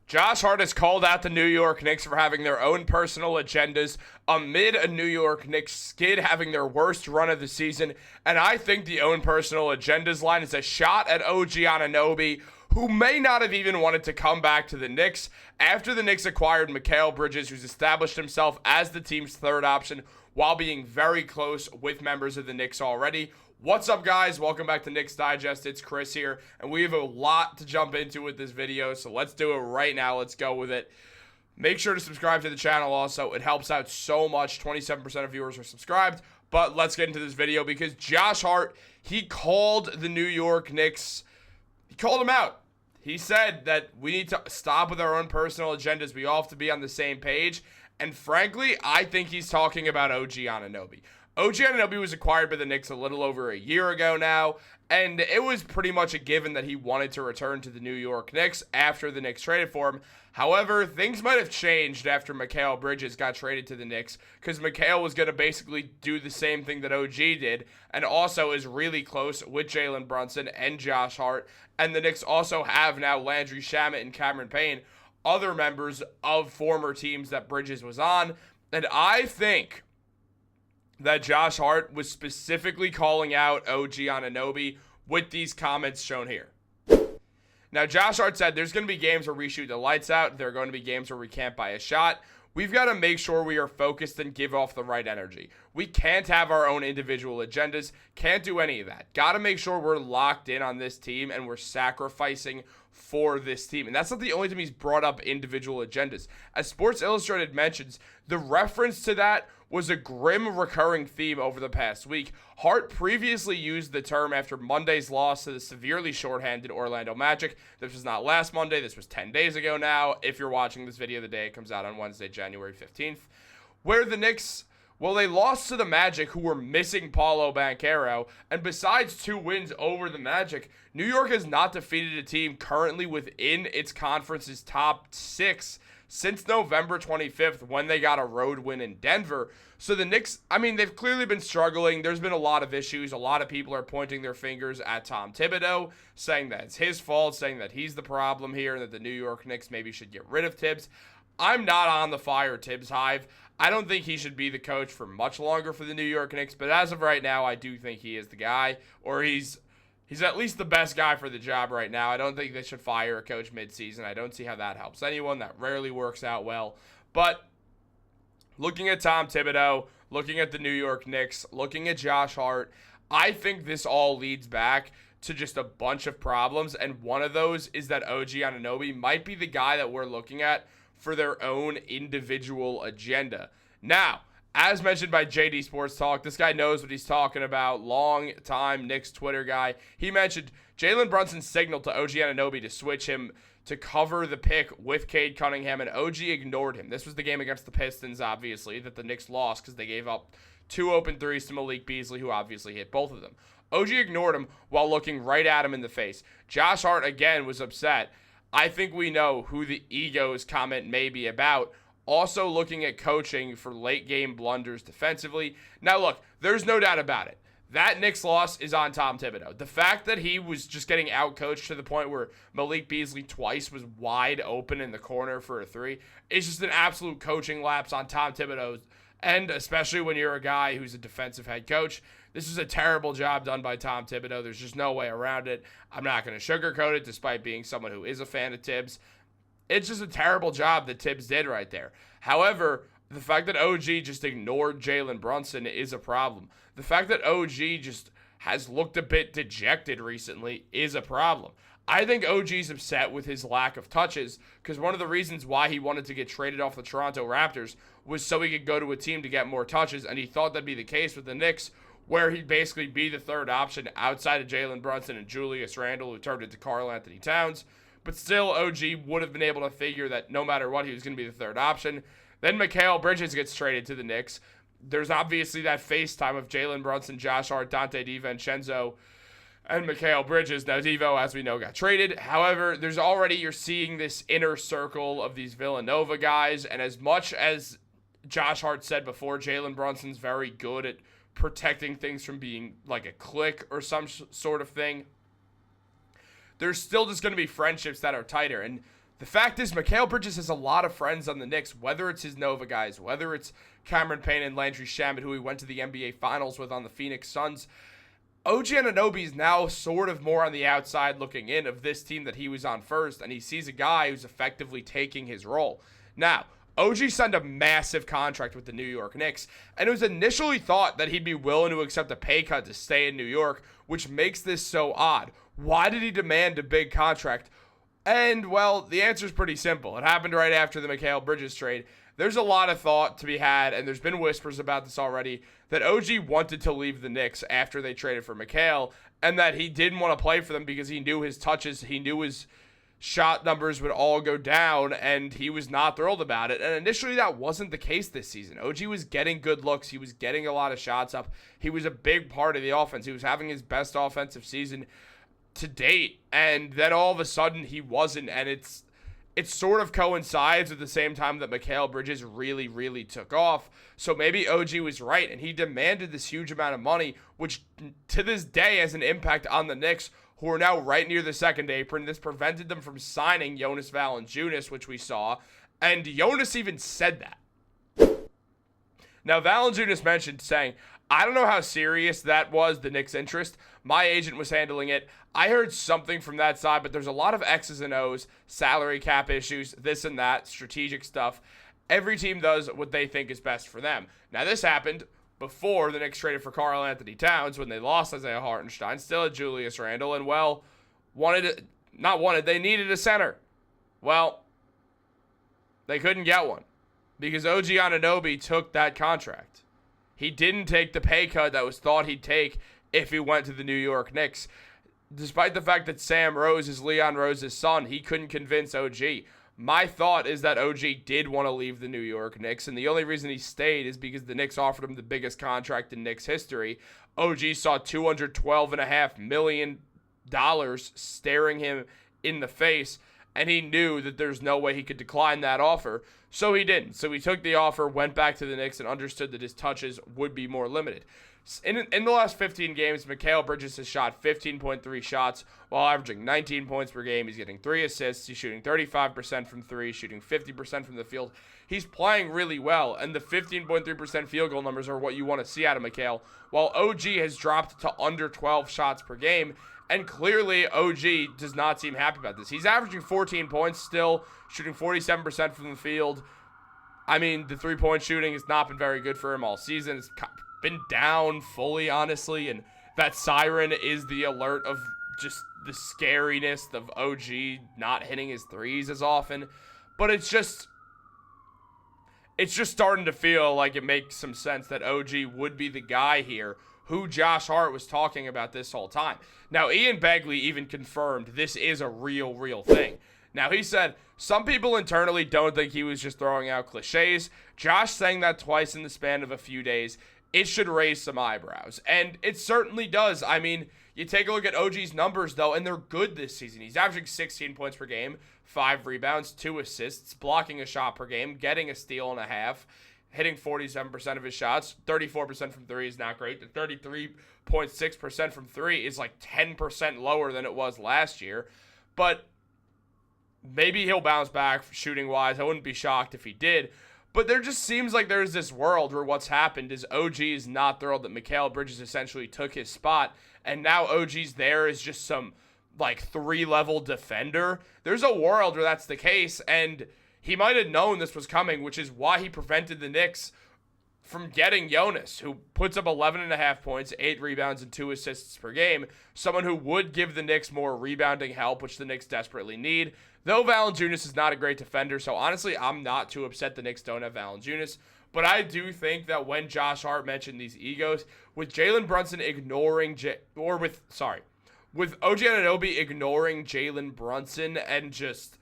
Josh Hart has called out the New York Knicks for having their own personal agendas amid a New York Knicks skid having their worst run of the season. And I think the own personal agendas line is a shot at OG Anunoby, who may not have even wanted to come back to the Knicks after the Knicks acquired Mikal Bridges, who's established himself as the team's third option while being very close with members of the Knicks already. What's up, guys? Welcome back to Knicks Digest. It's Chris here, and we have a lot to jump into with this video, so let's do it right now. Let's go with it. Make sure to subscribe to the channel also. It helps out so much. 27% of viewers are subscribed, but let's get into this video because Josh Hart, he called the New York Knicks. He called them out. He said that we need to stop with our own personal agendas. We all have to be on the same page, and frankly, I think he's talking about OG Anunoby. OG Anunoby was acquired by the Knicks a little over a year ago now, and it was pretty much a given that he wanted to return to the New York Knicks after the Knicks traded for him. However, things might have changed after Mikal Bridges got traded to the Knicks, because Mikal was going to basically do the same thing that OG did, and also is really close with Jalen Brunson and Josh Hart, and the Knicks also have now Landry Shamet and Cameron Payne, other members of former teams that Bridges was on, and I think that Josh Hart was specifically calling out OG Anunoby with these comments shown here. Now, Josh Hart said there's going to be games where we shoot the lights out. There are going to be games where we can't buy a shot. We've got to make sure we are focused and give off the right energy. We can't have our own individual agendas. Can't do any of that. Got to make sure we're locked in on this team and we're sacrificing for this team. And that's not the only time he's brought up individual agendas. As Sports Illustrated mentions, the reference to that was a grim recurring theme over the past week. Hart previously used the term after Monday's loss to the severely shorthanded Orlando Magic. This was not last Monday. This was 10 days ago now. If you're watching this video the day it comes out on Wednesday, January 15th, where the Knicks, well, they lost to the Magic, who were missing Paolo Banchero, and besides 2 wins over the Magic, New York has not defeated a team currently within its conference's top 6 since November 25th when they got a road win in Denver. So the Knicks, I mean, they've clearly been struggling. There's been a lot of issues. A lot of people are pointing their fingers at Tom Thibodeau, saying that it's his fault, saying that he's the problem here, and that the New York Knicks maybe should get rid of Tibbs. I'm not on the fire Tibbs hive. I don't think he should be the coach for much longer for the New York Knicks, but as of right now, I do think he is the guy, or he's at least the best guy for the job right now. I don't think they should fire a coach midseason. I don't see how that helps anyone. That rarely works out well. But looking at Tom Thibodeau, looking at the New York Knicks, looking at Josh Hart, I think this all leads back to just a bunch of problems, and one of those is that OG Anunoby might be the guy that we're looking at for their own individual agenda. Now, as mentioned by JD Sports Talk, this guy knows what he's talking about. Long-time Knicks Twitter guy. He mentioned Jalen Brunson signaled to OG Anunoby to switch him to cover the pick with Cade Cunningham, and OG ignored him. This was the game against the Pistons, obviously, that the Knicks lost because they gave up 2 open threes to Malik Beasley, who obviously hit both of them. OG ignored him while looking right at him in the face. Josh Hart, again, was upset. I think we know who the egos comment may be about. Also looking at coaching for late-game blunders defensively. Now, look, there's no doubt about it. That Knicks loss is on Tom Thibodeau. The fact that he was just getting out-coached to the point where Malik Beasley twice was wide open in the corner for a 3 is just an absolute coaching lapse on Tom Thibodeau. And especially when you're a guy who's a defensive head coach, this is a terrible job done by Tom Thibodeau. There's just no way around it. I'm not going to sugarcoat it, despite being someone who is a fan of Tibbs. It's just a terrible job that Tibbs did right there. However, the fact that OG just ignored Jalen Brunson is a problem. The fact that OG just has looked a bit dejected recently is a problem. I think OG's upset with his lack of touches because one of the reasons why he wanted to get traded off the Toronto Raptors was so he could go to a team to get more touches, and he thought that'd be the case with the Knicks, where he'd basically be the third option outside of Jalen Brunson and Julius Randle, who turned into Karl Anthony Towns. But still, OG would have been able to figure that no matter what, he was going to be the third option. Then Mikal Bridges gets traded to the Knicks. There's obviously that FaceTime of Jalen Brunson, Josh Hart, Dante DiVincenzo, and Mikal Bridges. Now, Devo, as we know, got traded. However, there's already, you're seeing this inner circle of these Villanova guys. And as much as Josh Hart said before, Jalen Brunson's very good at protecting things from being like a clique or some sort of thing, there's still just going to be friendships that are tighter. And The fact is, Mikal Bridges has a lot of friends on the Knicks, whether it's his Nova guys, whether it's Cameron Payne and Landry Shamet, who he went to the NBA Finals with on the Phoenix Suns. OG Anunoby is now sort of more on the outside looking in of this team that he was on first, and he sees a guy who's effectively taking his role. Now, OG signed a massive contract with the New York Knicks, and it was initially thought that he'd be willing to accept a pay cut to stay in New York, which makes this so odd. Why did he demand a big contract? And, well, the answer is pretty simple. It happened right after the Mikal Bridges trade. There's a lot of thought to be had, and there's been whispers about this already, that OG wanted to leave the Knicks after they traded for Mikal, and that he didn't want to play for them because he knew his touches, he knew his shot numbers would all go down, and he was not thrilled about it. And initially, that wasn't the case this season. OG was getting good looks. He was getting a lot of shots up. He was a big part of the offense. He was having his best offensive season to date, and then all of a sudden he wasn't, and it sort of coincides at the same time that Mikal Bridges really took off. So maybe OG was right, and he demanded this huge amount of money, which to this day has an impact on the Knicks, who are now right near the second apron. This prevented them from signing Jonas Valanciunas, which we saw, and Jonas even said that. Now, Valanciunas mentioned saying, I don't know how serious that was, the Knicks' interest. My agent was handling it. I heard something from that side, but there's a lot of X's and O's, salary cap issues, this and that, strategic stuff. Every team does what they think is best for them. Now, this happened before the Knicks traded for Karl Anthony Towns when they lost Isaiah Hartenstein, still had Julius Randle, and, well, they needed a center. Well, they couldn't get one because OG Anunoby took that contract. He didn't take the pay cut that was thought he'd take if he went to the New York Knicks. Despite the fact that Sam Rose is Leon Rose's son, he couldn't convince OG. My thought is that OG did want to leave the New York Knicks, and the only reason he stayed is because the Knicks offered him the biggest contract in Knicks history. OG saw $212.5 million staring him in the face, and he knew that there's no way he could decline that offer, so he didn't. So he took the offer, went back to the Knicks, and understood that his touches would be more limited. In the last 15 games, Mikal Bridges has shot 15.3 shots while averaging 19 points per game. He's getting 3 assists. He's shooting 35% from 3, shooting 50% from the field. He's playing really well, and the 15.3% field goal numbers are what you want to see out of Mikal, while OG has dropped to under 12 shots per game, and clearly OG does not seem happy about this. He's averaging 14 points still, shooting 47% from the field. I mean, the three-point shooting has not been very good for him all season. It's been down fully, honestly, and that siren is the alert of just the scariness of OG not hitting his threes as often. But it's just starting to feel like it makes some sense that OG would be the guy here, who Josh Hart was talking about this whole time. Now, Ian Begley even confirmed this is a real thing. Now, he said, some people internally don't think he was just throwing out cliches. Josh saying that twice in the span of a few days, it should raise some eyebrows. And it certainly does. I mean, you take a look at OG's numbers, though, and they're good this season. He's averaging 16 points per game, 5 rebounds, 2 assists, blocking a shot per game, getting a steal and a half, hitting 47% of his shots. 34% from 3 is not great. The 33.6% from 3 is like 10% lower than it was last year. But maybe he'll bounce back shooting-wise. I wouldn't be shocked if he did. But there just seems like there's this world where what's happened is OG is not thrilled that Mikal Bridges essentially took his spot, and now OG's there as just some, like, 3-level defender. There's a world where that's the case, and he might have known this was coming, which is why he prevented the Knicks from getting Jonas, who puts up 11.5 points, 8 rebounds, and 2 assists per game, someone who would give the Knicks more rebounding help, which the Knicks desperately need. Though Valanciunas is not a great defender, so honestly, I'm not too upset the Knicks don't have Valanciunas. But I do think that when Josh Hart mentioned these egos, with Jalen Brunson ignoring, with OG Anunoby ignoring Jalen Brunson and just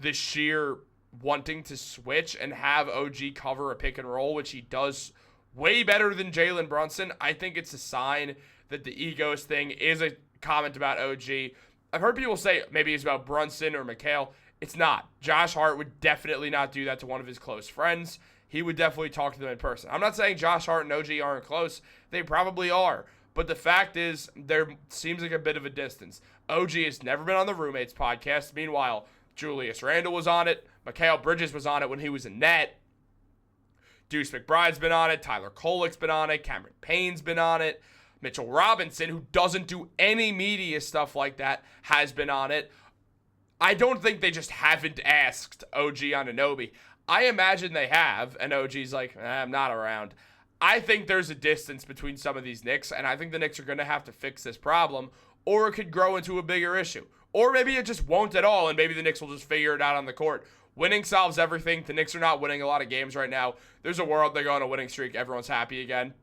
the sheer wanting to switch and have OG cover a pick and roll, which he does way better than Jalen Brunson, I think it's a sign that the egos thing is a comment about OG. I've heard people say maybe it's about Brunson or Mikal. It's not. Josh Hart would definitely not do that to one of his close friends. He would definitely talk to them in person. I'm not saying Josh Hart and OG aren't close. They probably are. But the fact is, there seems like a bit of a distance. OG has never been on the Roommates podcast. Meanwhile, Julius Randle was on it. Mikal Bridges was on it when he was in net. Deuce McBride's been on it. Tyler Kolek's been on it. Cameron Payne's been on it. Mitchell Robinson, who doesn't do any media stuff like that, has been on it. I don't think they just haven't asked OG Anunoby. I imagine they have, and OG's like, I'm not around. I think there's a distance between some of these Knicks, and I think the Knicks are going to have to fix this problem, or it could grow into a bigger issue. Or maybe it just won't at all, and maybe the Knicks will just figure it out on the court. Winning solves everything. The Knicks are not winning a lot of games right now. There's a world they go on a winning streak. Everyone's happy again.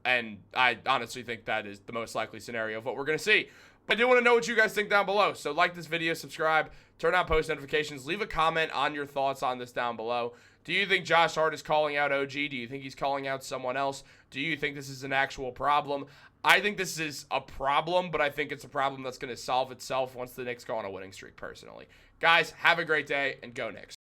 And I honestly think that is the most likely scenario of what we're going to see. But I do want to know what you guys think down below. So like this video, subscribe, turn on post notifications, leave a comment on your thoughts on this down below. Do you think Josh Hart is calling out OG? Do you think he's calling out someone else? Do you think this is an actual problem? I think this is a problem, but I think it's a problem that's going to solve itself once the Knicks go on a winning streak, personally. Guys, have a great day, and go Knicks.